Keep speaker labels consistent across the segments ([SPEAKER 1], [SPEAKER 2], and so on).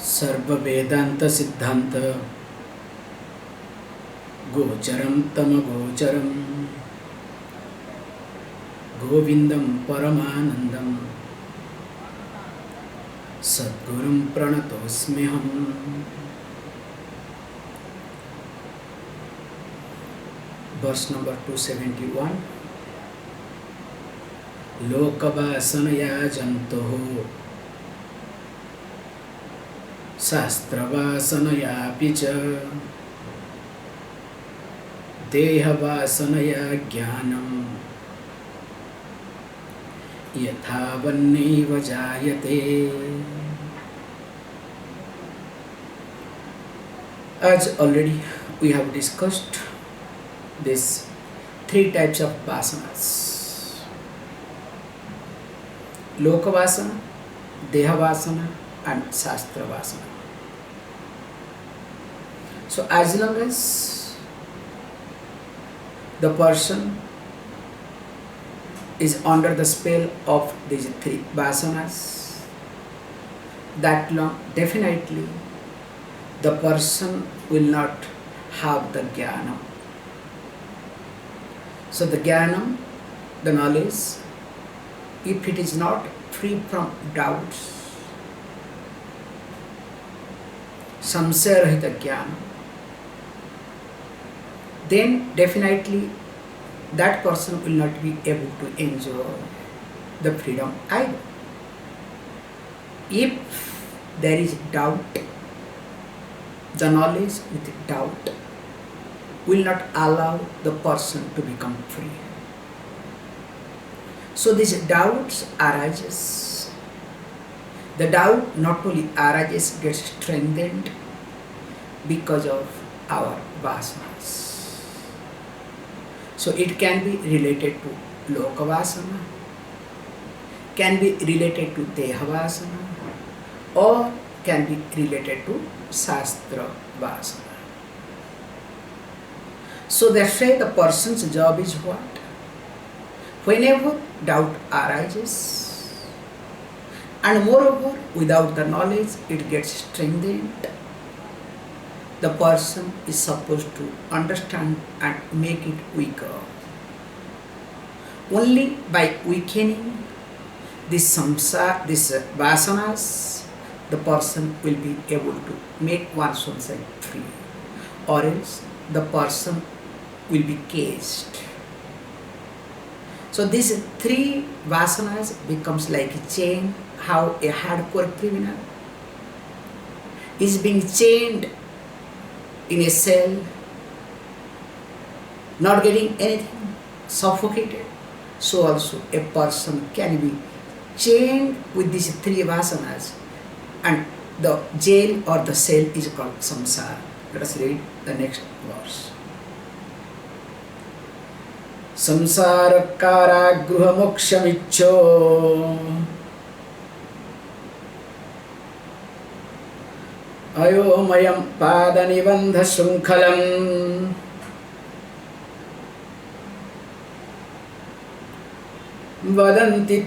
[SPEAKER 1] सर्व वेदांत सिद्धांत गोचरम तम गोचरम गोविंदम परमानंदम सद्गुरुं प्रणतोस्म्यहम्। Verse number 271. लोकवासनया जन्तुः शास्त्रवासनयापि च देहवासनया ज्ञानं यथा वह्निव जायते। As already we have discussed these three types of vasanas: Lokavasana, Dehavasana and Shastra Vasana. So as long as the person is under the spell of these three vasanas, that long definitely the person will not have the jnana. So the jnana, the knowledge, if it is not free from doubts, samsara-rahita jnana, then definitely that person will not be able to enjoy the freedom either. If there is doubt, the knowledge with doubt will not allow the person to become free. So these doubts arises. The doubt not only arises, gets strengthened because of our vasanas. So it can be related to Lokavasana, can be related to Dehavasana, or can be related to Shastra Vasana. So that's why the person's job is what? Whenever doubt arises, and moreover without the knowledge it gets strengthened, the person is supposed to understand and make it weaker. Only by weakening this vasanas, the person will be able to make oneself free, or else the person will be caged. So these three vasanas becomes like a chain. How a hardcore criminal is being chained in a cell, not getting anything, suffocated, so also a person can be chained with these three vasanas, and the jail or the cell is called samsara. Let us read the next verse. Samsara karagruha mokshamicho ayomayam padanibandha shrunkhalam vadanti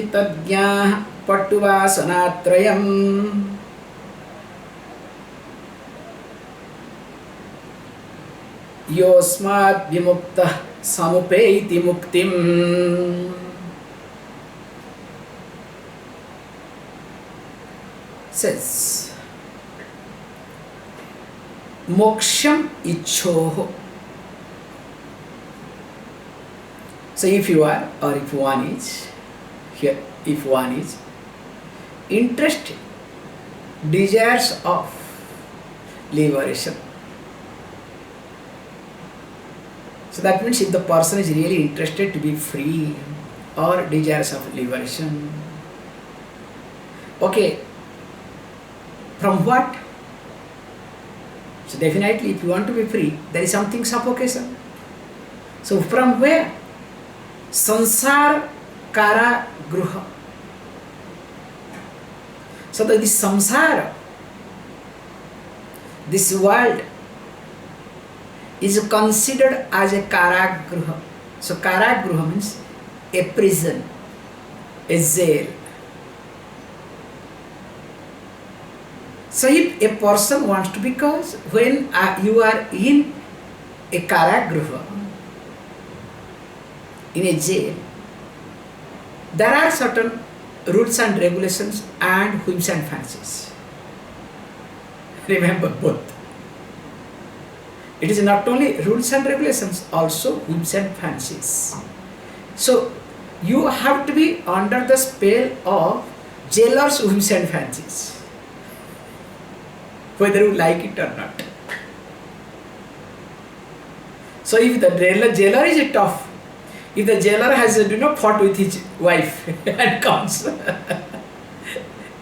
[SPEAKER 1] tadgyah patuvasanatrayam yosmat vimuktah samupeiti muktim. Says moksham ichoho. So if you are, or if one is here, if one is interested, desires of liberation, so that means if the person is really interested to be free or desires of liberation, okay, from what? So definitely if you want to be free, there is something suffocation. So from where? Sansar kara gruha. So that this samsara, this world is considered as a karagruha. So karagruha means a prison, a jail. So if a person wants to, because when you are in a karagraha, in a jail, there are certain rules and regulations and whims and fancies. Remember both. It is not only rules and regulations, also whims and fancies. So you have to be under the spell of jailer's whims and fancies, whether you like it or not. So if the jailer is tough, if the jailer has fought with his wife and comes,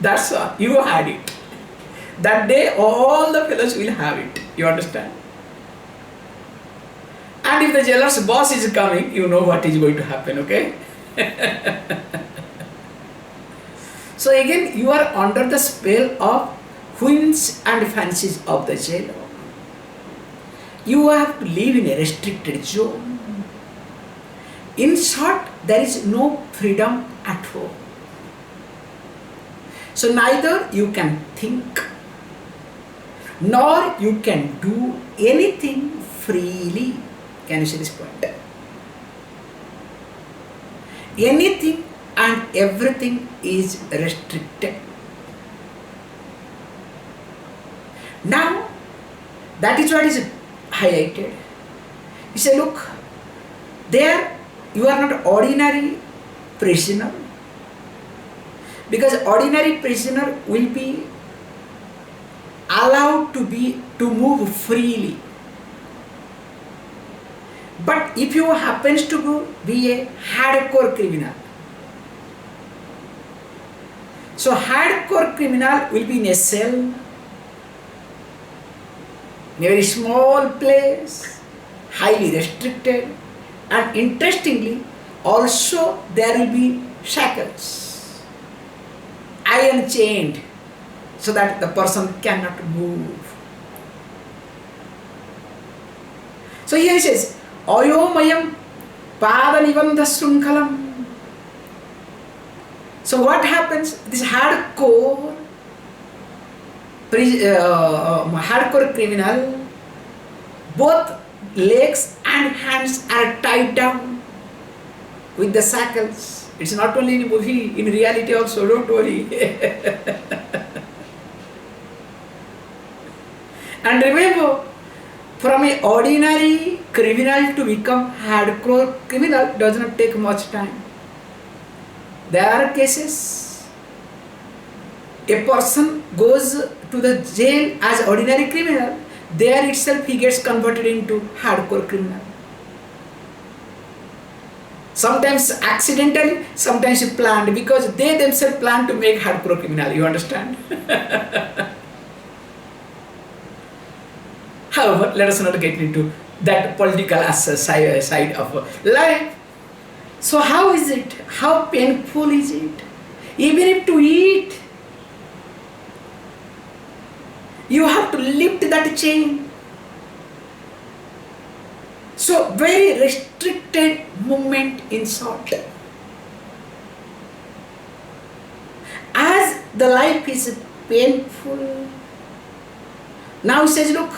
[SPEAKER 1] that's all, you had it. That day all the fellows will have it. You understand? And if the jailer's boss is coming, you know what is going to happen, okay? So again, you are under the spell of whims and fancies of the jailer. You have to live in a restricted zone. In short, there is no freedom at all. So neither you can think, nor you can do anything freely. Can you see this point? Anything and everything is restricted. Now, that is what is highlighted. You say, look, there you are not ordinary prisoner, because ordinary prisoner will be allowed to move freely. But if you happens to be a hardcore criminal, so hardcore criminal will be in a cell, in a very small place, highly restricted, and interestingly, also there will be shackles, iron chained, so that the person cannot move. So here he says, Ayomayam Padanivandha Srunkhalam. So what happens? This hardcore criminal, both legs and hands are tied down with the shackles. It's not only in a movie, in reality also, don't worry. And remember, from an ordinary criminal to become hardcore criminal does not take much time. There are cases, a person goes to the jail as ordinary criminal, there itself he gets converted into hardcore criminal. Sometimes accidentally, sometimes planned, because they themselves plan to make hardcore criminal, you understand? However, let us not get into that political side of life. So how is it? How painful is it? Even if to eat, you have to lift that chain. So very restricted movement in short. As the life is painful, now he says, look,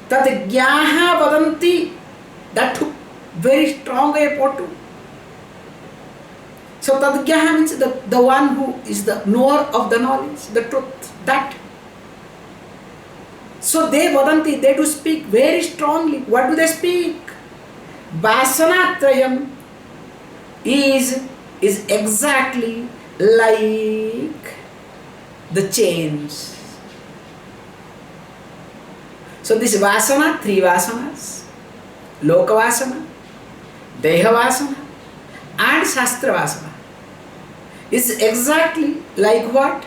[SPEAKER 1] Tad Gyaha Vadanti, that took very strong effort to. So Tad Gyaha means the one who is the knower of the knowledge, the truth, that. So they Vadanti, they do speak very strongly. What do they speak? Vasanatrayam is exactly like the chains. So this vasana, three vasanas, Lokavasana, Dehavasana and Shastra Vasana is exactly like what?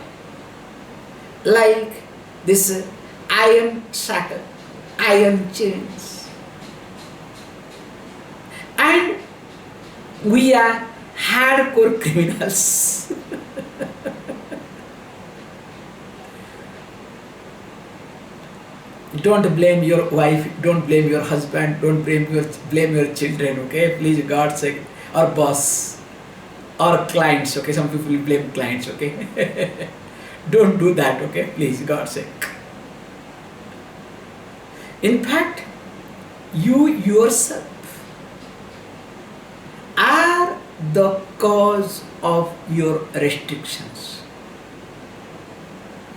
[SPEAKER 1] Like this iron shackle, iron chains. And we are hardcore criminals. Don't blame your wife, don't blame your husband, don't blame your children, okay? Please, God's sake, or boss, or clients, okay? Some people will blame clients, okay? Don't do that, okay? Please, God's sake. In fact, you yourself are the cause of your restrictions.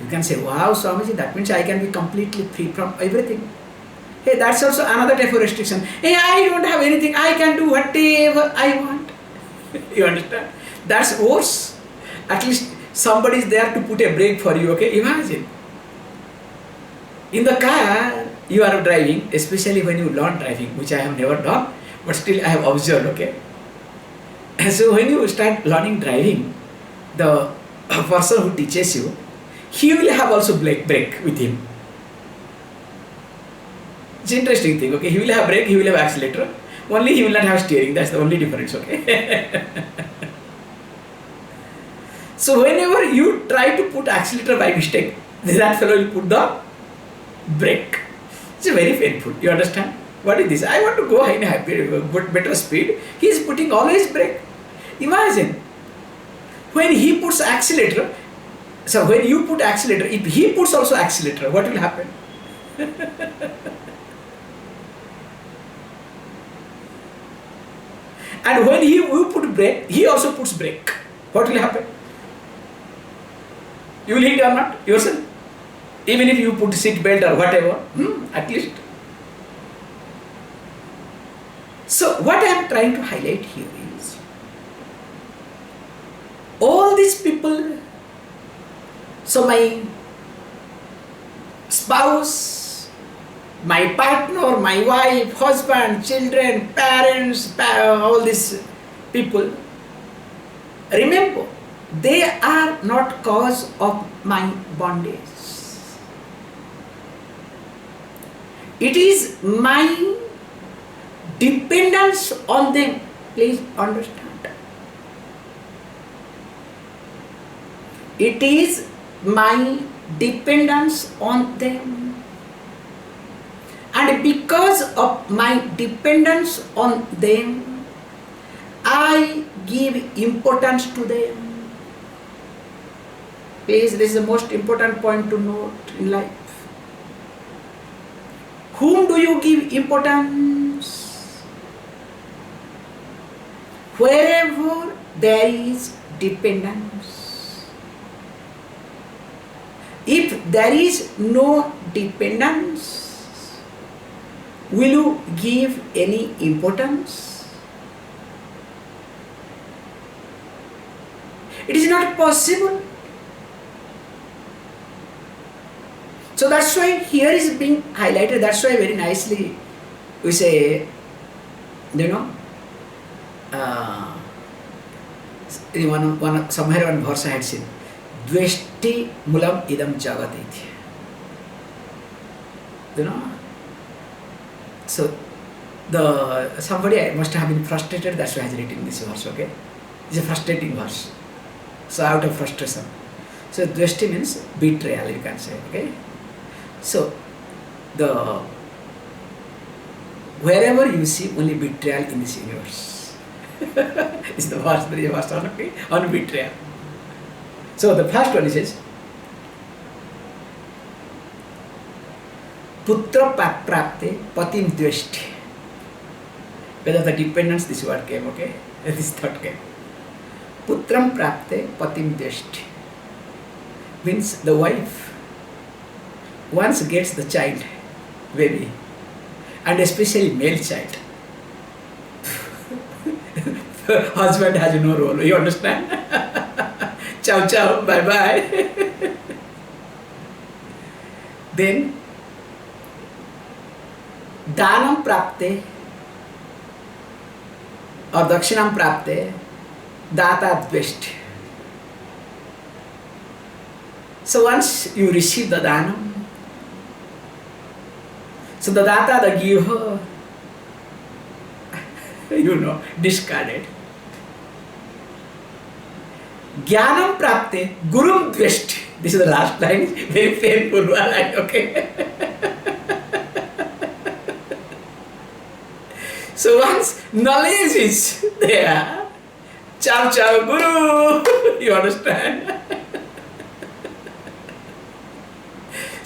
[SPEAKER 1] You can say, wow, Swamiji, that means I can be completely free from everything. Hey, that's also another type of restriction. Hey, I don't have anything, I can do whatever I want. You understand? That's worse. At least somebody is there to put a brake for you, okay? Imagine. In the car, you are driving, especially when you learn driving, which I have never done, but still I have observed, okay? And so when you start learning driving, the person who teaches you, he will have also brake with him. It's an interesting thing, okay? He will have brake, he will have accelerator, only he will not have steering, that's the only difference, okay? So whenever you try to put accelerator by mistake, that fellow will put the brake. It's very painful, you understand? What is this? I want to go in a better speed, he is putting always brake. Imagine, when he puts accelerator, so when you put accelerator, if he puts also accelerator, what will happen? And when you put brake, he also puts brake. What will happen? You will hit or not yourself? Even if you put seat belt or whatever, at least. So what I am trying to highlight here is, all these people, so my spouse, my partner, my wife, husband, children, parents, all these people, remember, they are not cause of my bondage. It is my dependence on them. Please understand. It is my dependence on them. And because of my dependence on them, I give importance to them. Please, this is the most important point to note in life. Whom do you give importance? Wherever there is dependence. If there is no dependence, will you give any importance? It is not possible. So that's why here is being highlighted. That's why very nicely we say, somewhere one verse I had seen, Dveshti mulam idam jagat iti. So somebody must have been frustrated, that's why I has written this verse, okay? It's a frustrating verse. So out of frustration. So Dveshti means betrayal, you can say, okay? So wherever you see only betrayal in this universe. It's the verse, there is a verse on betrayal. So the first one says, Putra prapte patim dveshti. Whether the dependence, this word came, okay? This thought came. Putram prapte patim dveshti. Means the wife once gets the child, baby, and especially male child, husband has no role, you understand? Ciao ciao, bye bye. Then danam prapte or dakshinam prapte data dveshti. So once you receive the danam, so the data, the giver, discarded. Jnanam prapte gurum dveshti. This is the last line, very painful line, okay? So once knowledge is there, ciao ciao guru, you understand?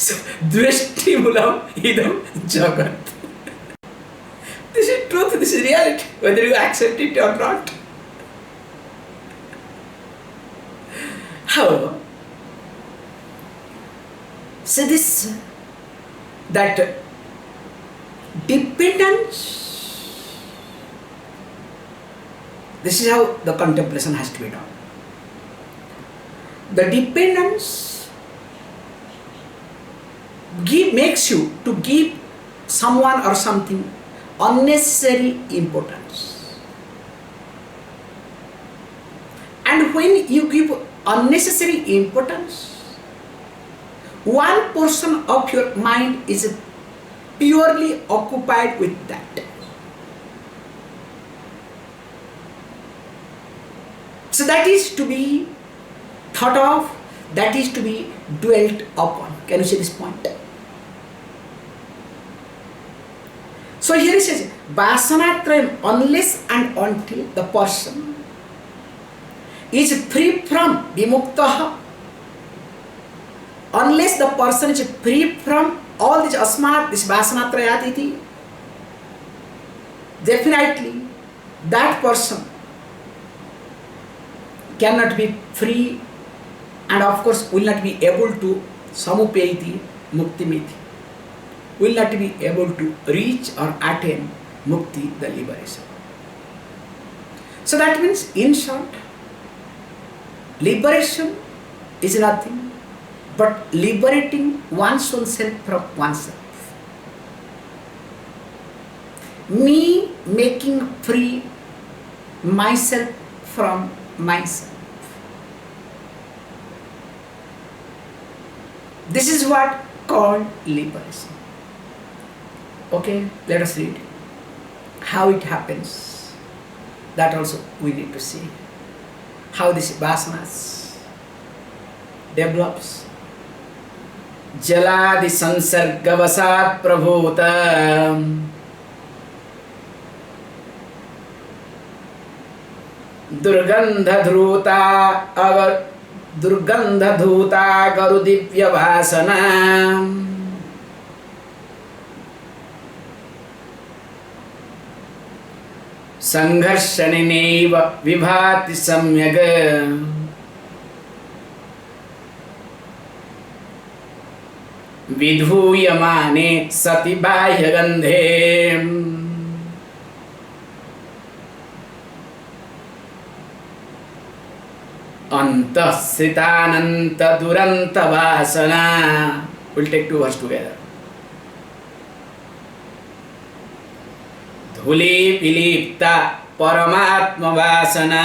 [SPEAKER 1] So, dreshti mulam idam jagat. This is truth, this is reality, whether you accept it or not. However, so that dependence, this is how the contemplation has to be done. The dependence makes you to give someone or something unnecessary importance. And when you give unnecessary importance, one portion of your mind is purely occupied with that. So that is to be thought of, that is to be dwelt upon. Can you see this point? So here it says, Vasanatrayam, unless and until the person is free from vimuktaha, unless the person is free from all this asmat, this vasanatrayatiti, definitely that person cannot be free and of course will not be able to samupayati muktimiti, will not be able to reach or attain mukti, the liberation. So that means, in short, liberation is nothing but liberating one's own self from oneself. Me making free myself from myself. This is what called liberation. Okay, let us read how it happens. That also we need to see how this vasanas develops. Jaladi sansargavasat prabhuta durgandha dhruta avar durgandha dhuta garu divya vasana sangharshanineva vibhati samyaga vidhuyamane sati bahyagandhe antasitananta duranta vasana. We'll take two words together. Dhuli pilipta paramatma vasana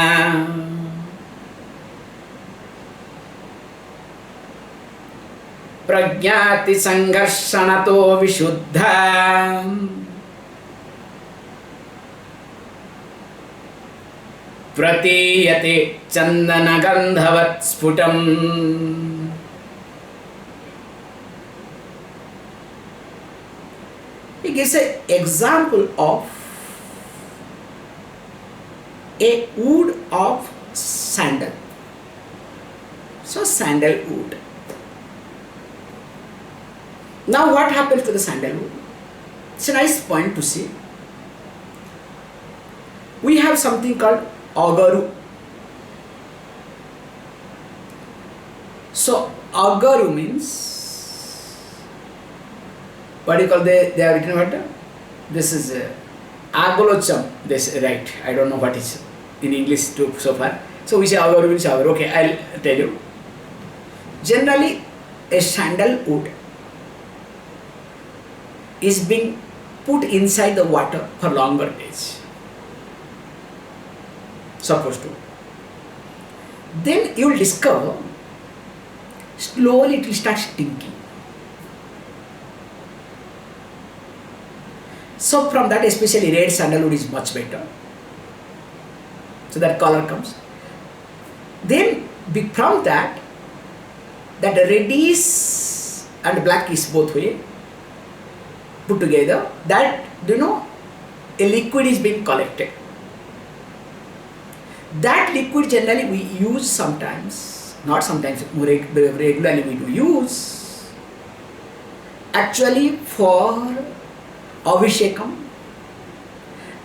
[SPEAKER 1] pragyati sangharshanato vishuddha pratiyate chandana gandhavat sputam. He gives an example of a wood of sandal. So sandalwood. Now what happens to the sandalwood? It's a nice point to see. We have something called agaru. So agaru means, what do you call, they have written what? This is agolocham. This, right, I don't know what is in English too so far. So we say agaru means agaru. Okay, I'll tell you. Generally a sandalwood is being put inside the water for longer days. Supposed to. Then you will discover slowly it will start stinking. So from that, especially red sandalwood is much better. So that color comes. Then from that reddish and black is both way put together, that a liquid is being collected. That liquid generally we use sometimes, not sometimes, more regularly we do use actually for Abhishekam,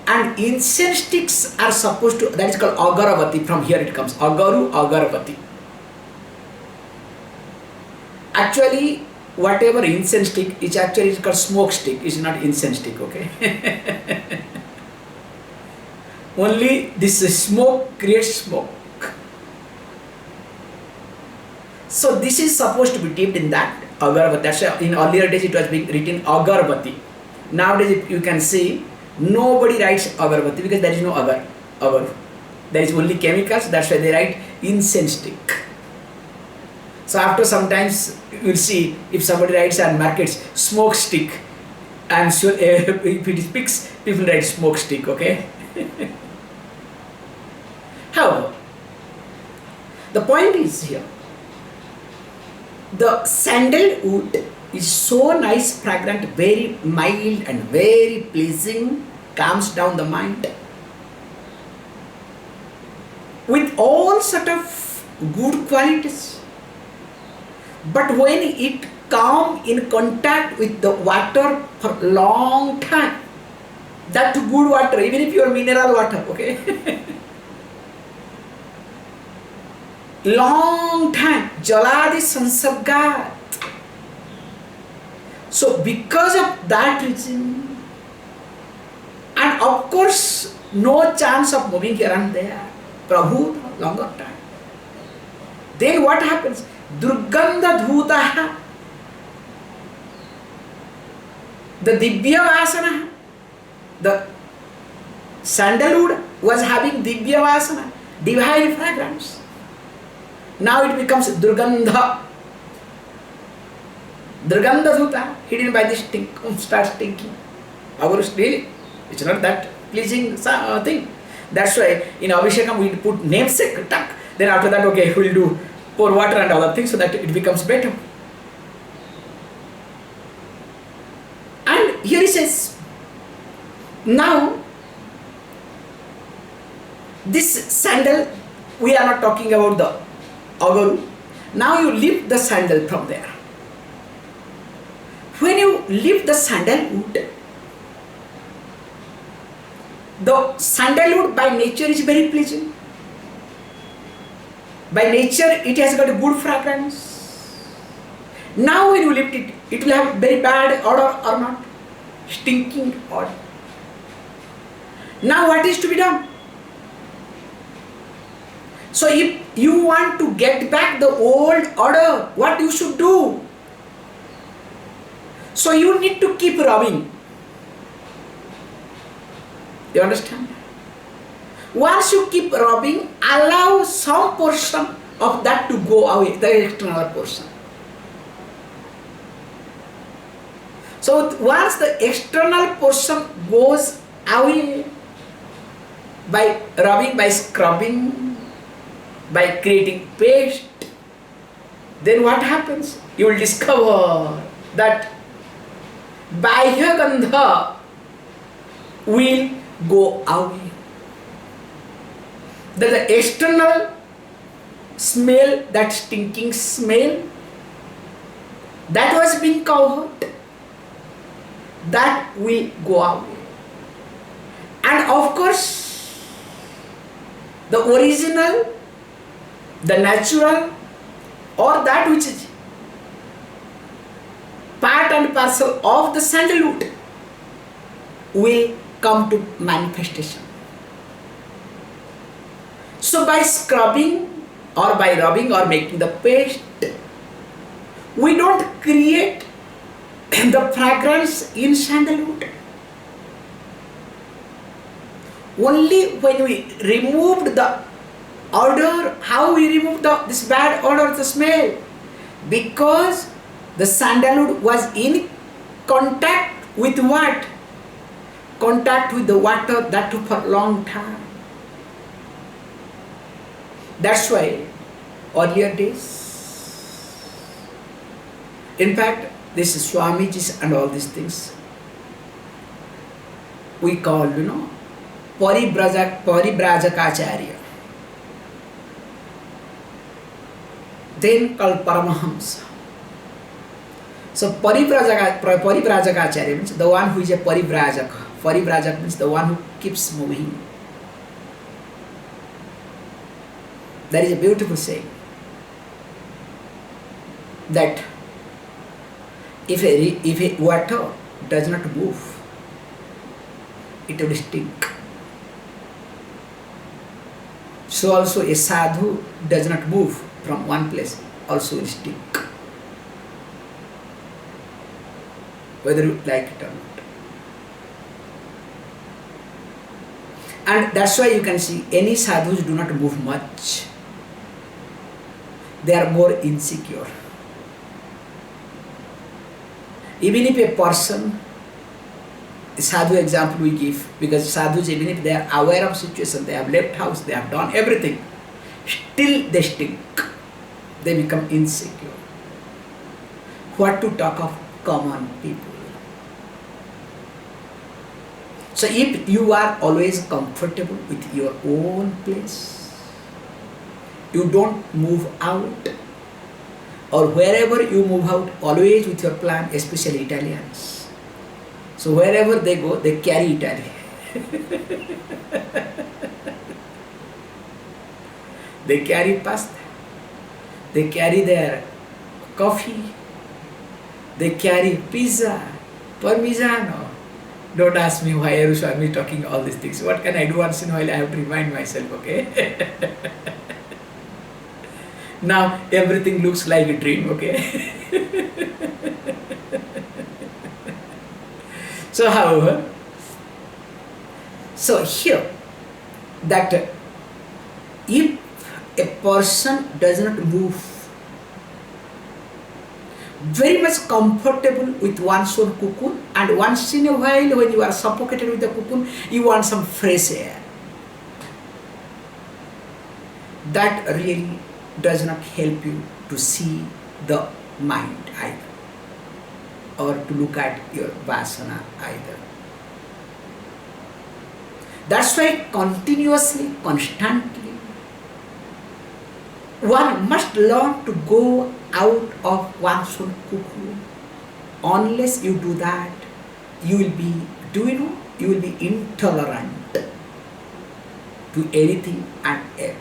[SPEAKER 1] and incense sticks are supposed to, that is called Agaravati, from here it comes, Agaru, Agaravati. Actually, whatever incense stick is actually called smoke stick, it's not incense stick, okay? Only this smoke creates smoke. So this is supposed to be dipped in that Agarbati. That's why in earlier days it was being written Agarbati. Nowadays you can see nobody writes Agarbati because there is no agar. There is only chemicals, that's why they write incense stick. So after sometimes you will see if somebody writes and markets smoke stick, I'm sure if it is pics, people write smoke stick, okay? However, the point is here, the sandalwood is so nice, fragrant, very mild and very pleasing, calms down the mind with all sort of good qualities. But when it comes in contact with the water for long time, that good water, even if you are mineral water, okay? Long time, Jaladi Sansargat. So because of that reason, and of course no chance of moving here and there, Prabhu, longer time. Then what happens? Durgandha Dhutaha, the Dibya Vasana, the sandalwood was having Dibya Vasana, divine fragrance. Now it becomes Durgandha. Durgandha Dhuta, hidden by this stink, starts stinking. Really, it's not that pleasing thing. That's why in Abhishekam we put namesake, tuck. Then after that, okay, we'll do pour water and other things so that it becomes better. And here he says, now this sandal, we are not talking about the Agaru. Now you lift the sandal from there. When you lift the sandalwood, the sandalwood by nature is very pleasing. By nature it has got a good fragrance. Now when you lift it, it will have very bad odor or not? Stinking odor. Now what is to be done? So if you want to get back the old odor, what you should do? So you need to keep rubbing. You understand? Once you keep rubbing, allow some portion of that to go away, the external portion. So once the external portion goes away by rubbing, by scrubbing, by creating paste, then what happens? You will discover that Bahya Gandha will go away. The external smell, that stinking smell, that was being covered, that will go away. And of course, the original, the natural, or that which is part and parcel of the sandalwood will come to manifestation. So by scrubbing or by rubbing or making the paste, we don't create the fragrance in sandalwood. Only when we removed the odor, how we removed this bad odor, the smell? Because the sandalwood was in contact with what? Contact with the water, that took for a long time. That's why earlier days, in fact, this is Swamijis and all these things, we call, Paribrajaka, then called Paramahamsa. So Parivrajaka means the one who is a Parivrajaka. Parivrajaka means the one who keeps moving. That is a beautiful saying. That if a water does not move, it will stink. So also a sadhu does not move from one place, also will stink. Whether you like it or not. And that's why you can see any sadhus do not move much. They are more insecure. Even if a person, sadhu example we give, because sadhus, even if they are aware of situation, they have left house, they have done everything, still they stink. They become insecure. What to talk of common people? So if you are always comfortable with your own place, you don't move out, or wherever you move out, always with your plan, especially Italians. So wherever they go, they carry Italy. They carry pasta, they carry their coffee, they carry pizza, parmigiano. Don't ask me why are you Swami talking all these things. What can I do once in a while? I have to remind myself, okay? Now everything looks like a dream, okay? So however, so here, that if a person does not move, very much comfortable with one's own cocoon, and once in a while when you are suffocated with the cocoon, you want some fresh air. That really does not help you to see the mind either, or to look at your vasana either. That's why continuously, constantly, one must learn to go out of one's own cocoon. Unless you do that, you will be, you will be intolerant to anything and everything.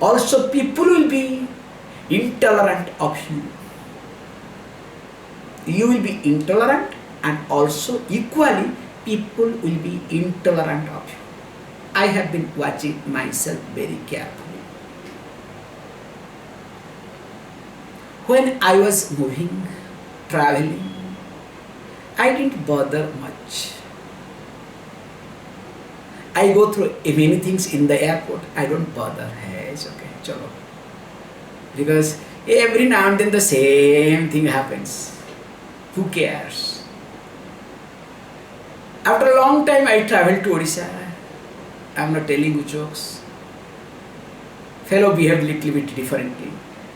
[SPEAKER 1] Also, people will be intolerant of you. You will be intolerant, and also equally people will be intolerant of you. I have been watching myself very carefully. When I was moving, traveling, I didn't bother much. I go through many things in the airport, I don't bother. Hey, it's okay, chalo. Because every now and then the same thing happens. Who cares? After a long time I traveled to Odisha. I am not telling you jokes. Fellow behaved little bit differently.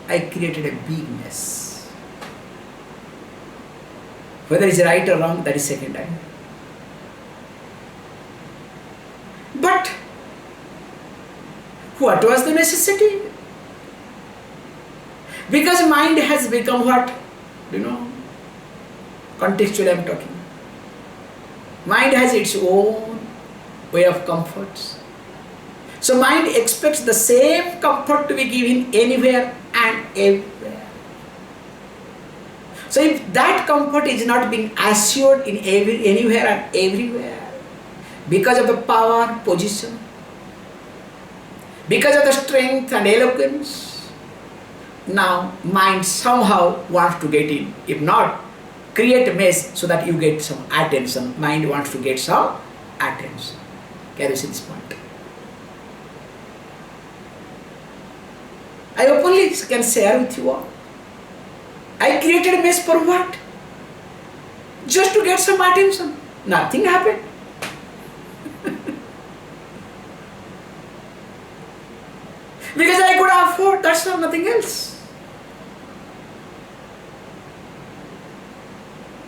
[SPEAKER 1] I created a big mess. Whether it's right or wrong, that is secondary. But what was the necessity? Because mind has become what? Contextually I am talking. Mind has its own way of comforts. So mind expects the same comfort to be given anywhere and everywhere. So if that comfort is not being assured in anywhere and everywhere, because of the power, position, because of the strength and eloquence, now mind somehow wants to get in. If not, create a mess so that you get some attention. Mind wants to get some attention. Can you see this point? I openly can share with you all. I created a mess for what? Just to get some attention. Nothing happened. Because I could afford, that's not nothing else.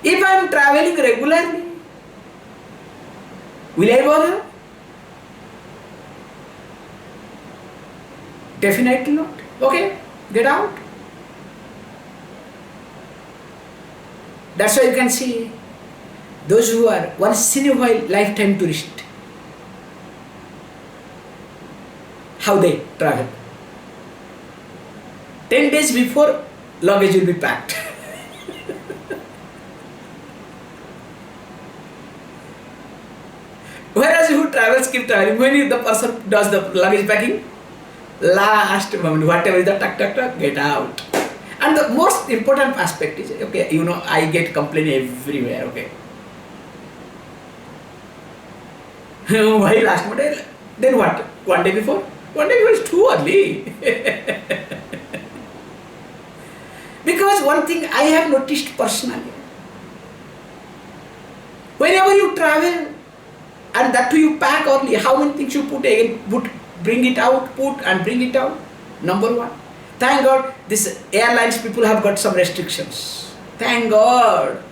[SPEAKER 1] If I am traveling regularly, will I bother? Definitely not. Okay, get out. That's why you can see those who are once in a while lifetime tourist, how they travel. 10 days before, luggage will be packed. Whereas who travels keep traveling, when the person does the luggage packing, last moment, whatever is the tuck, get out. And the most important aspect is, okay, I get complaint everywhere, okay. Why last moment? Then what? One day before? One day before is too early. Because one thing I have noticed personally, whenever you travel, and that too you pack early, how many things you put again, bring it out, put and bring it out. Number one. Thank God, this airlines people have got some restrictions. Thank God.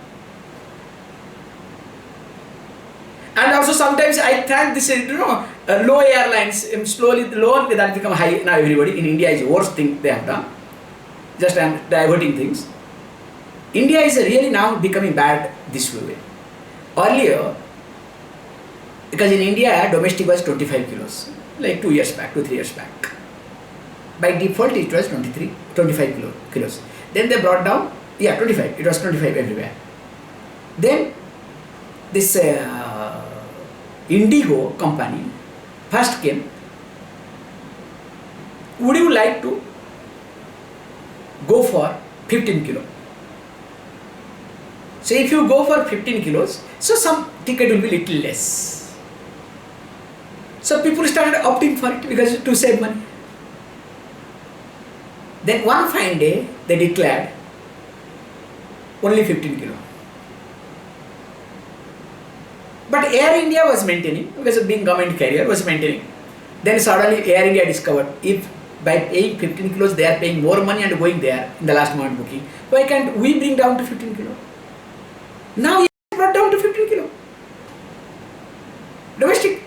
[SPEAKER 1] And also sometimes I thank this, low airlines, slowly low that become high. Now everybody in India is the worst thing they have done. Just I am diverting things. India is really now becoming bad this way. Earlier, because in India domestic was 25 kilos, like 2 years back, 2-3 years back. By default it was 25 kilos. Then they brought down, 25, it was 25 everywhere. Then this Indigo company first came, would you like to go for 15 kilo? So if you go for 15 kilos, so some ticket will be little less. So people started opting for it because to save money. Then one fine day they declared only 15 kilo. But Air India was maintaining, because of being government carrier, was maintaining. Then suddenly Air India discovered, if by paying 15 kilos they are paying more money and going there in the last moment booking, why can't we bring down to 15 kilo? Now he brought down to 15 kilo. Domestic.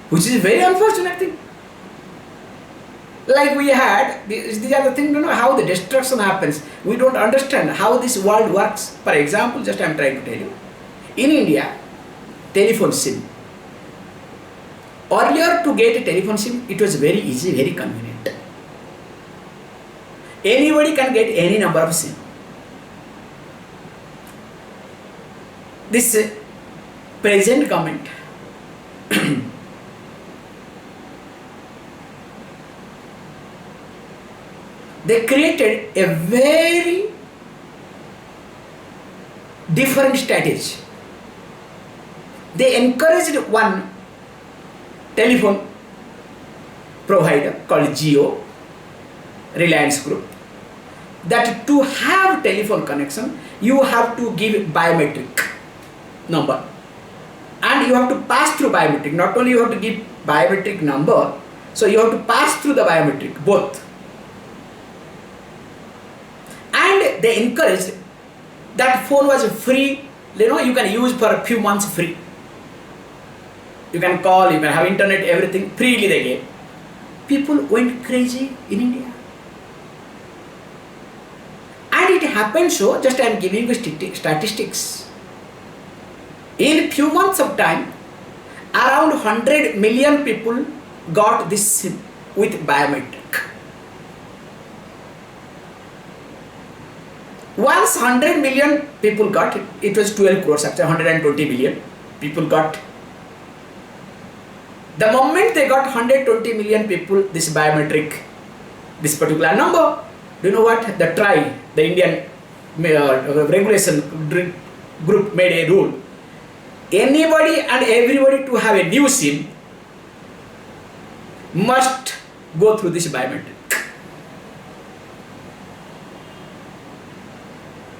[SPEAKER 1] Which is a very unfortunate thing. Like we had, these are the things, how the destruction happens. We don't understand how this world works. For example, just I am trying to tell you. In India, telephone SIM. Earlier to get a telephone SIM, it was very easy, very convenient. Anybody can get any number of SIM. This present government they created a very different strategy. They encouraged one telephone provider called Jio, Reliance Group, that to have telephone connection, you have to give biometric number. And you have to pass through biometric. Not only you have to give biometric number, so you have to pass through the biometric, both. And they encouraged, that phone was free, you can use for a few months free. You can call, you can have internet, everything freely they gave. People went crazy in India. And it happened so, just I am giving you statistics. In few months of time, around 100 million people got this SIM with biometric. Once 100 million people got it, it was 12 crores, actually 120 million people got. The moment they got 120 million people this biometric, this particular number, do you know what? The TRI, the Indian regulation group made a rule. Anybody and everybody to have a new SIM must go through this biometric.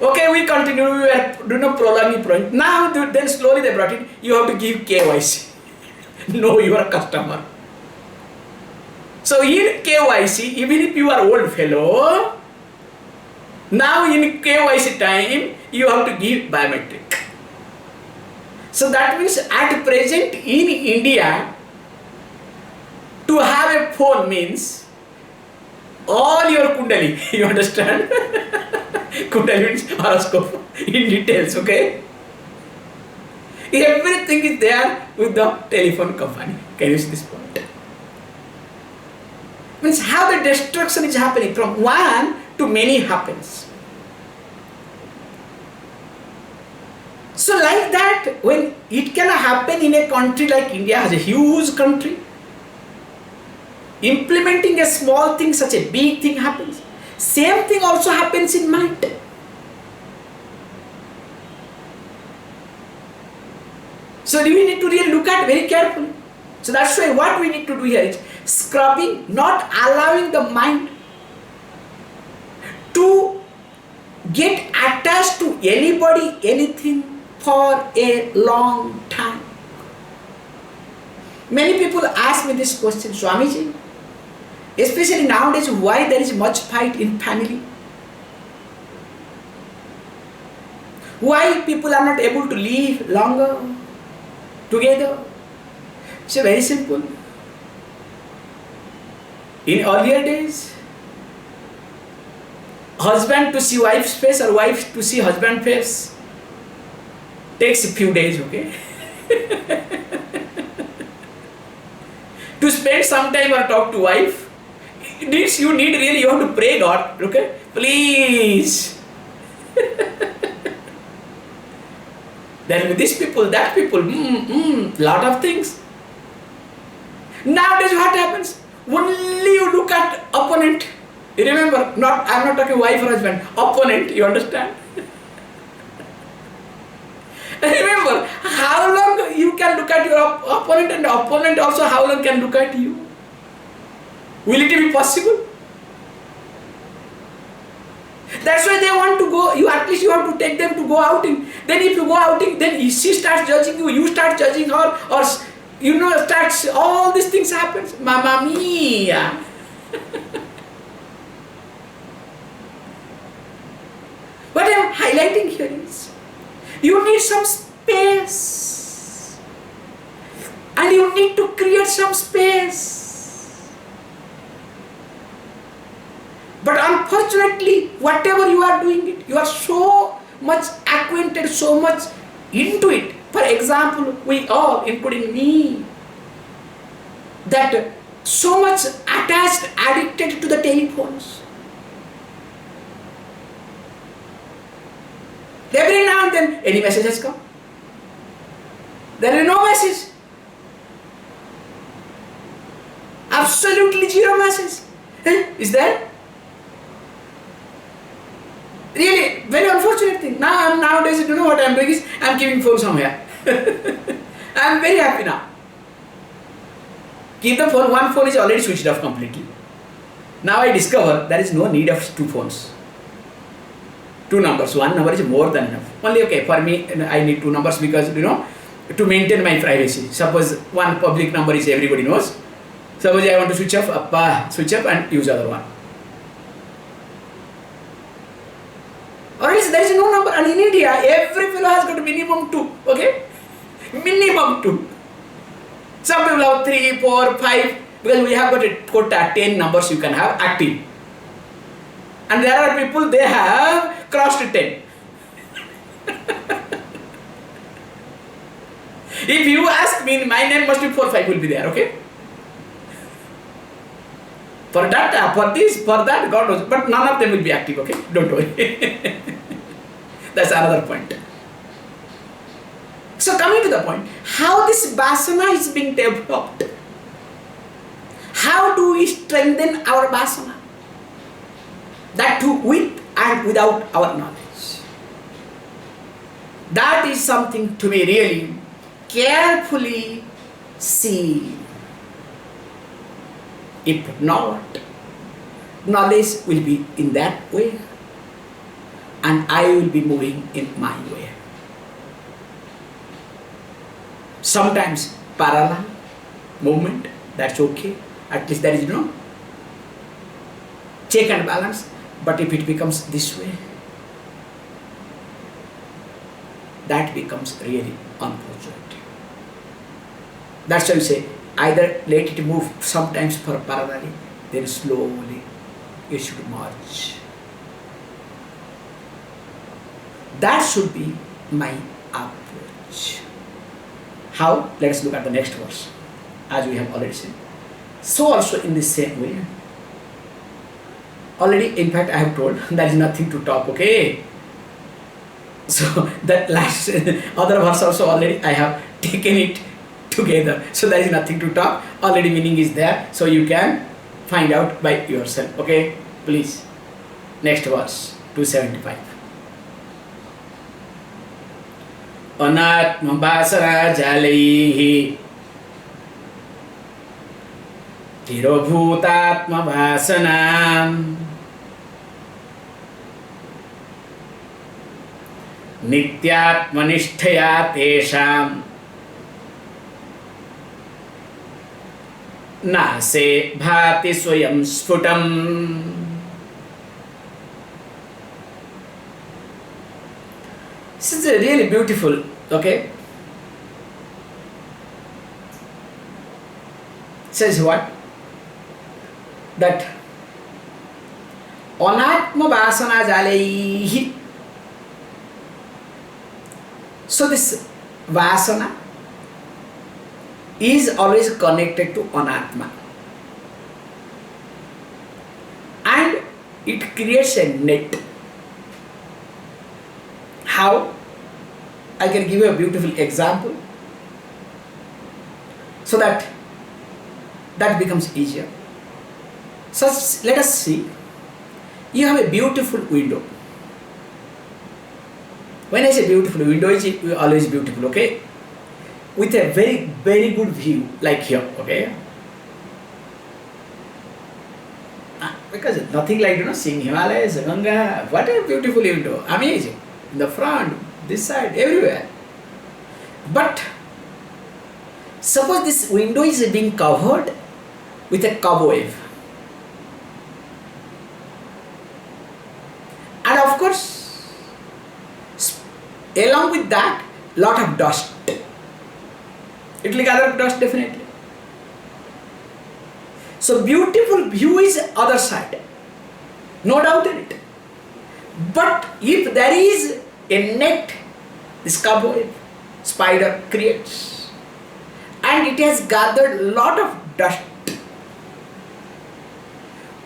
[SPEAKER 1] Okay, we continue, we were prolonging. Now, then slowly they brought it, you have to give KYC. Know your customer. So in KYC, even if you are old fellow, now in KYC time, you have to give biometric. So that means at present in India, to have a phone means all your kundali, you understand? Kundalini's horoscope in details, okay? Everything is there with the telephone company. Can you see this point? Means how the destruction is happening from one to many happens. So like that, when it can happen in a country like India, has a huge country, implementing a small thing, such a big thing happens. Same thing also happens in mind. So we need to really look at very carefully. So that's why what we need to do here is scrubbing, not allowing the mind to get attached to anybody, anything for a long time. Many people ask me this question, Swamiji, especially nowadays, why there is much fight in family? Why people are not able to live longer together? It's very simple. In earlier days, husband to see wife's face or wife to see husband's face takes a few days, okay? To spend some time or talk to wife, you need really, you have to pray God, okay? Please. Then with these people, that people, lot of things. Nowadays what happens? Only you look at opponent. You remember, I'm not talking wife or husband, opponent, you understand? Remember, how long you can look at your opponent, and the opponent also how long can look at you? Will it be possible? That's why they want to go, at least you have to take them to go outing. Then if you go outing, then she starts judging you, you start judging her, or starts, all these things happens. Mamma mia! What I am highlighting here is, you need some space, and you need to create some space. But unfortunately, whatever you are doing it, you are so much acquainted, so much into it. For example, we all, including me, that so much attached, addicted to the telephones. Every now and then, any message has come. There is no message. Absolutely zero message. Is there? Really, very unfortunate thing. Nowadays, you know what I am doing is, I am keeping phone somewhere. I am very happy now. Keep the phone, one phone is already switched off completely. Now I discover there is no need of two phones. Two numbers, one number is more than enough. Only okay, for me, I need two numbers because, to maintain my privacy. Suppose one public number is everybody knows. Suppose I want to switch off and use other one. Or else there is no number, and in India, every fellow has got minimum 2, okay? Minimum 2. Some people have 3, 4, 5, because we have got a quota, 10 numbers you can have active. And there are people, they have crossed 10. If you ask me, my name must be 4, 5 will be there, okay? For that, for this, for that, God knows. But none of them will be active, okay? Don't worry. That's another point. So coming to the point, how this vasana is being developed. How do we strengthen our vasana? That too with and without our knowledge. That is something to be really carefully seen. If not, knowledge will be in that way, and I will be moving in my way. Sometimes parallel movement, that's okay. At least there is no check and balance. But if it becomes this way, that becomes really unfortunate. That's why we say, either let it move sometimes for parallelly, then slowly it should merge. That should be my approach. How? Let us look at the next verse, as we have already seen. So also in the same way, already in fact I have told there is nothing to talk, okay? So that last other verse also already I have taken it together. So there is nothing to talk, already meaning is there, so you can find out by yourself, okay? Please, next verse, 275. Anatma vasana jalaihi tirobhutatma vasanam nityatmanisthaya tesham nase bhati swayam sfutam. This is really beautiful, okay? Says what? That anatma vasana jalaihi. So this vasana is always connected to anatma, and it creates a net. How? I can give you a beautiful example so that becomes easier. So let us see. You have a beautiful window. When I say beautiful, window is always beautiful, okay? With a very, very good view, like here, okay? Because nothing like, seeing Himalayas, Ganga, what a beautiful window, amazing. In the front, this side, everywhere. But suppose this window is being covered with a cobweb. And of course, along with that, lot of dust. It will gather dust definitely. So beautiful view is other side. No doubt in it. But if there is a net, this cobweb, spider creates, and it has gathered lot of dust,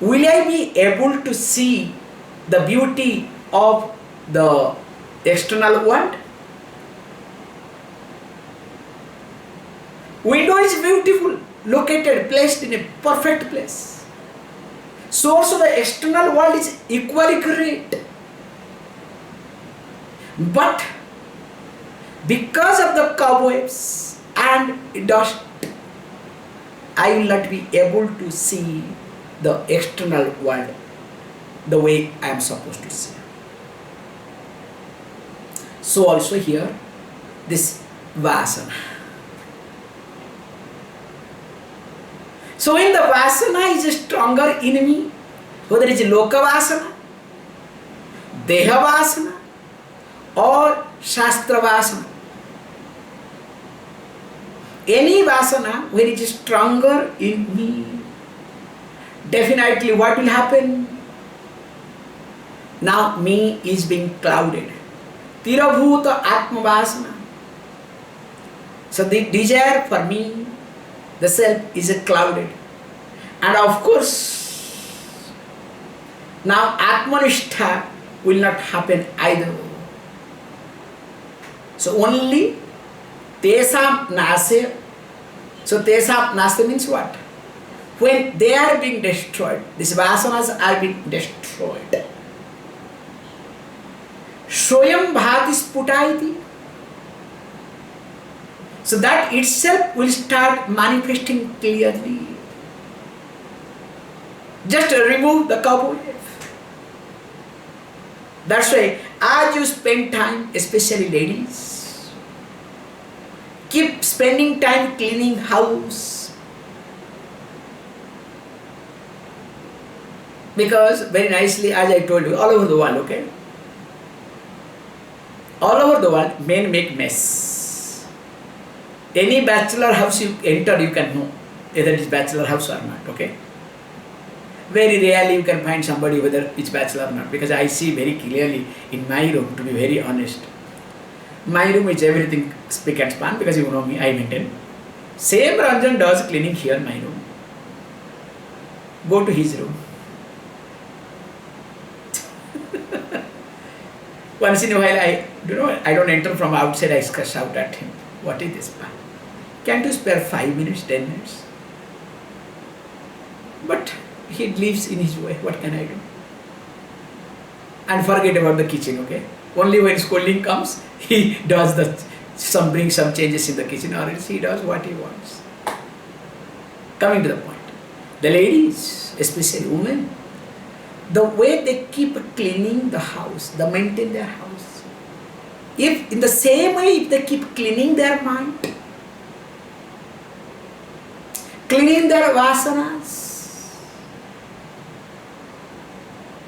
[SPEAKER 1] will I be able to see the beauty of the external world? Window is beautiful, located, placed in a perfect place. So also the external world is equally great. But because of the cobwebs and dust, I will not be able to see the external world the way I am supposed to see. So also here, this vasana. So when the vasana is stronger in me, whether it is loka vasana, deha vasana, or shastra vasana, any vasana when it is stronger in me, definitely what will happen? Now me is being clouded. Tirabhuta atma vasana. So the desire for me, the self, is clouded. And of course, now atmanishtha will not happen either. So only tesam nase. So tesam nase means what? When they are being destroyed, these vasanas are being destroyed. Shoyam bhati sputaiti. So that itself will start manifesting clearly. Just remove the cobweb. That's why as you spend time, especially ladies, keep spending time cleaning house. Because very nicely, as I told you, all over the world, okay? All over the world, men make mess. Any bachelor house you enter, you can know whether it is bachelor house or not, okay? Very rarely you can find somebody whether it's bachelor or not, because I see very clearly in my room, to be very honest. My room is everything spick and span, because you know me, I maintain. Same Ranjan does cleaning here in my room. Go to his room. Once in a while, I don't enter from outside, I shout at him. What is this, man? Can't you spare 5 minutes, 10 minutes? But he lives in his way. What can I do? And forget about the kitchen, okay? Only when scolding comes, he does brings some changes in the kitchen, or else he does what he wants. Coming to the point. The ladies, especially women, the way they keep cleaning the house, they maintain their house. If in the same way, if they keep cleaning their mind, cleaning their vasanas,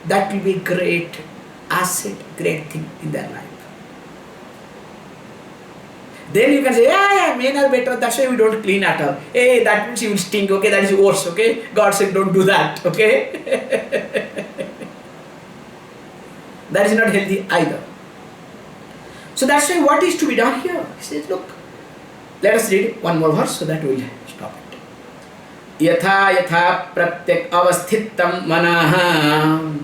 [SPEAKER 1] that will be great asset, great thing in their life. Then you can say, yeah, men are better, that's why we don't clean at all. Hey, that means you will stink, okay, that is worse, okay? God said don't do that, okay? That is not healthy either. So that's why what is to be done here? He says, look, let us read one more verse so that we will stop it. Yatha yatha pratyak avasthitam manaha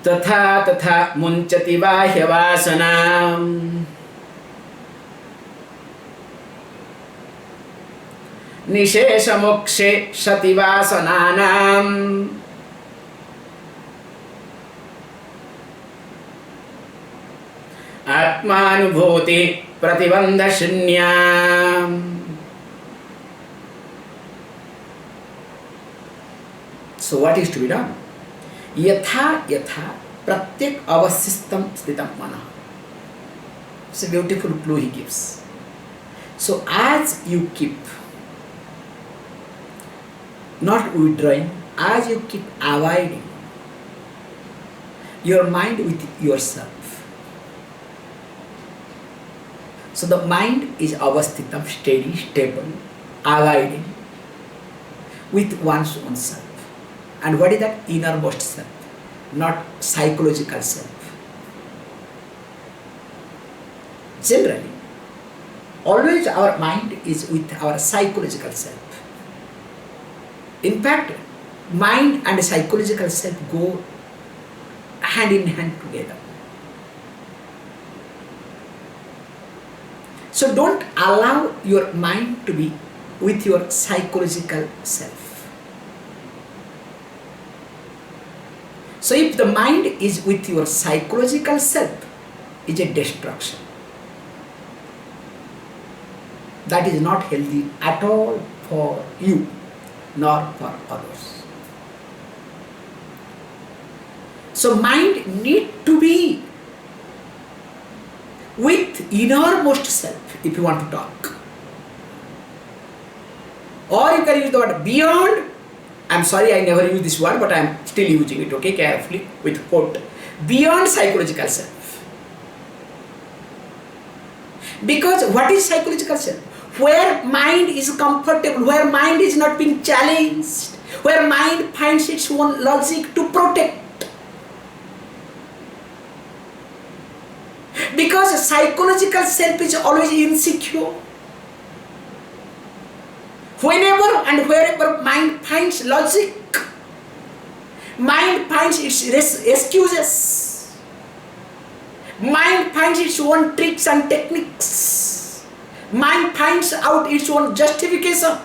[SPEAKER 1] tatha tatha munchati bahya vasanam nishesha mokshe sati vasananam atmanubhuti pratibandha shunyam. So what is to be done? Yatha yatha pratyak avasistam sthitam mana. It's a beautiful clue he gives. So as you keep not withdrawing, as you keep avoiding your mind with yourself. So the mind is avasthitam, steady, stable, avoiding with one's own self. And what is that? Innermost self, not psychological self. Generally, always our mind is with our psychological self. In fact, mind and psychological self go hand in hand together. So don't allow your mind to be with your psychological self. So if the mind is with your psychological self, it's a destruction. That is not healthy at all for you, nor for others. So mind need to be with innermost self if you want to talk. Or you can use the word beyond. I'm sorry, I never use this word, but I'm still using it, okay, carefully, with quote. Beyond psychological self. Because what is psychological self? Where mind is comfortable, where mind is not being challenged, where mind finds its own logic to protect. Because psychological self is always insecure. Whenever and wherever mind finds logic, mind finds its excuses, mind finds its own tricks and techniques, mind finds out its own justification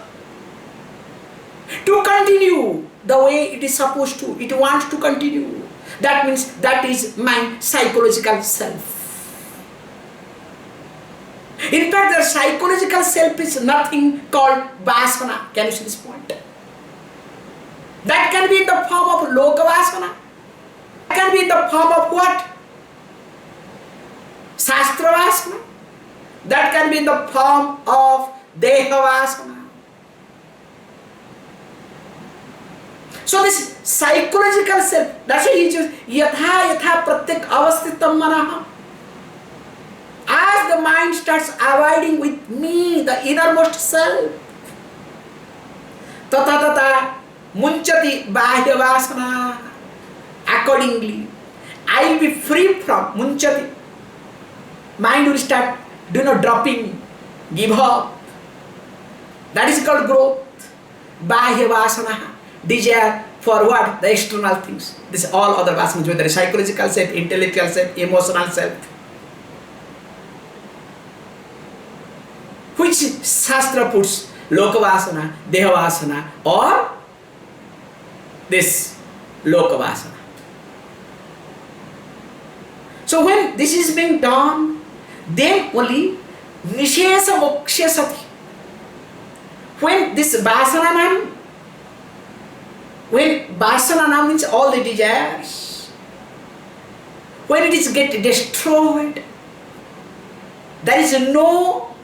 [SPEAKER 1] to continue the way it is supposed to. It wants to continue. That means that is my psychological self. In fact, the psychological self is nothing called vasana. Can you see this point? That can be in the form of loka vasana. That can be in the form of what? Shastra vasana. That can be in the form of deha vasana. So this psychological self, that's why he says, yatha yatha pratyak avasthitam manaha. As the mind starts abiding with me, the innermost self, Tata tata munchati bahya vasana. Accordingly, I will be free from munchati. Mind will start, dropping, give up. That is called growth. Bahya vasana, desire for what? The external things. This all other vasanas, whether psychological self, intellectual self, emotional self. Which Shastra puts Lokavasana, Dehavasana, or this Lokavasana. So when this is being done, then only Nishesa Moksha Sati. When this Vasananam, when Vasananam means all the desires, when it is get destroyed, there is no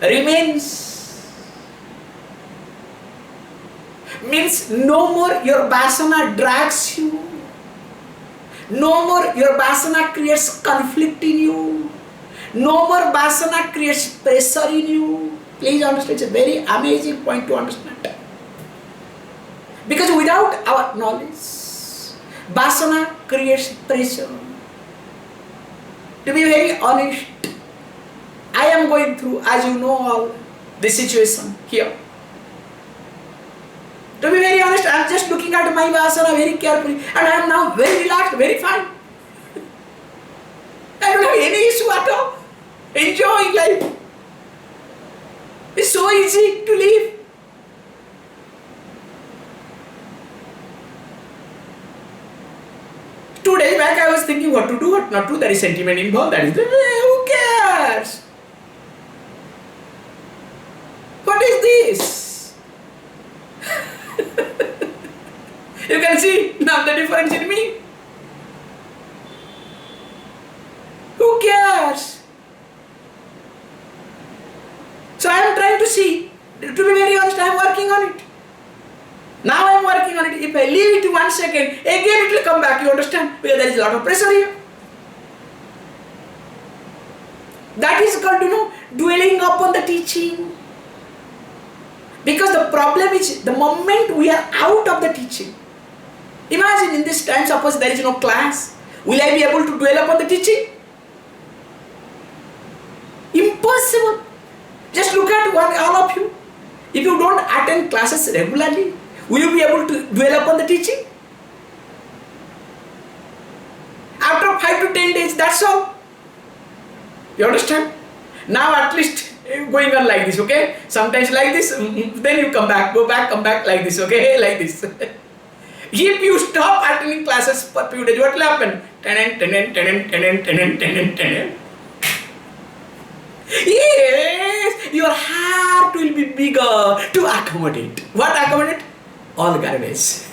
[SPEAKER 1] remains, means no more your vasana drags you, no more your vasana creates conflict in you, no more vasana creates pressure in you. Please understand, it's a very amazing point to understand. Because without our knowledge, vasana creates pressure. To be very honest, I am going through, as you know, all the situation here. To be very honest, I am just looking at my vasana very carefully, and I am now very relaxed, very fine. I don't have any issue at all. Enjoying life. It's so easy to live. 2 days back I was thinking what to do, what not to. There is sentiment involved. That is, who cares? What is this? You can see now the difference in me. Who cares? So I am trying to see. To be very honest, I am working on it. Now I am working on it. If I leave it 1 second, again it will come back. You understand? Because there is a lot of pressure here. That is called, dwelling upon the teaching. Because the problem is the moment we are out of the teaching. Imagine in this time, suppose there is no class. Will I be able to dwell upon the teaching? Impossible. Just look at all of you. If you don't attend classes regularly, will you be able to dwell upon the teaching? After 5 to 10 days, that's all. You understand? Now at least going on like this, okay? Sometimes like this, then you come back, go back, come back like this, okay? Like this. If you stop attending classes for few days, what will happen? Yes, your heart will be bigger to accommodate. What accommodate? All garbage.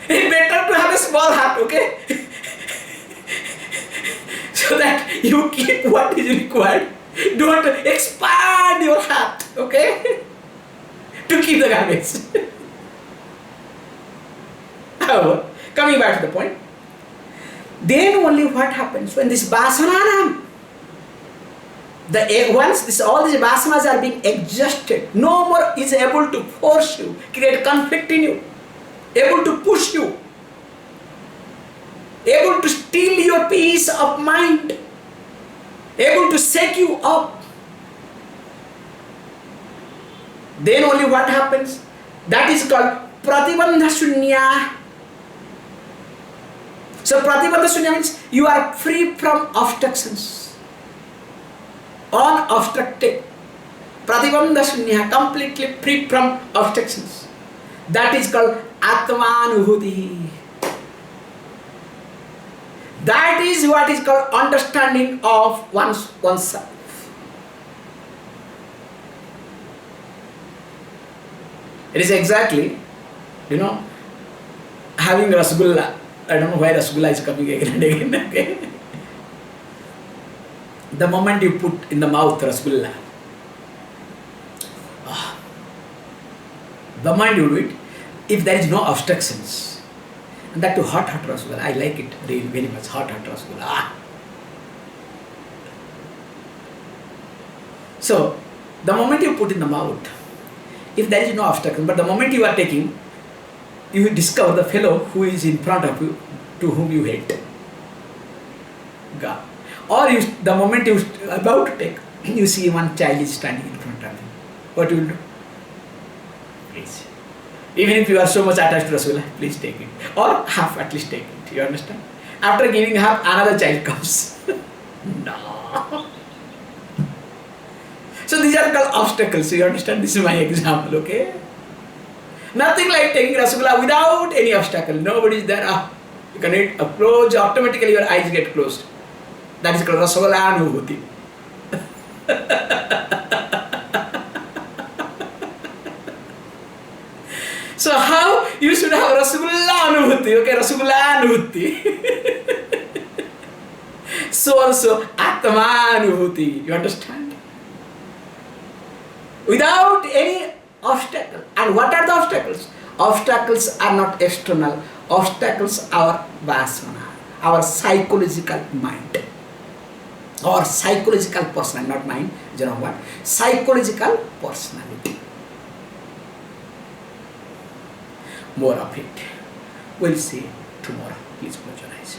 [SPEAKER 1] It's better to have a small heart, okay? So that you keep what is required. Don't expand your heart, okay? To keep the garbage. However, coming back to the point, then only what happens when this vasananam, once all these vasanas are being exhausted, no more is able to force you, create conflict in you, able to push you, able to steal your peace of mind, able to shake you up. Then only what happens? That is called pratibandha shunya. So pratibandha shunya means you are free from obstructions. Unobstructed. Pratibandha shunya, completely free from obstructions. That is called atmanubhuti. That is what is called understanding of oneself. It is exactly, having rasgulla. I don't know why rasgulla is coming again and again. Okay? The moment you put in the mouth rasgulla, the moment you do it, if there is no obstructions, and that to hot rasgulla, I like it really very much, hot rasgulla. So, the moment you put in the mouth, if there is no obstacle, but the moment you are taking, you will discover the fellow who is in front of you, to whom you hate. God. Or the moment you are about to take, you see one child is standing in front of you. What you will do? Please. Even if you are so much attached to Rasgulla, please take it. Or half at least take it. You understand? After giving half, another child comes. No. So these are called obstacles. You understand? This is my example, okay? Nothing like taking Rasgulla without any obstacle. Nobody is there. You can eat, approach, automatically your eyes get closed. That is called Rasgulla Anubhuti. So how you should have Rasgulla Anubhuti, okay? Rasgulla Anubhuti. So also Atma Anubhuti. You understand? Without any obstacle. And what are the obstacles? Obstacles are not external. Obstacles are vasana, our psychological mind. Or psychological personality, not mind, you know what? Psychological personality. More of it. We'll see tomorrow. Please close your eyes.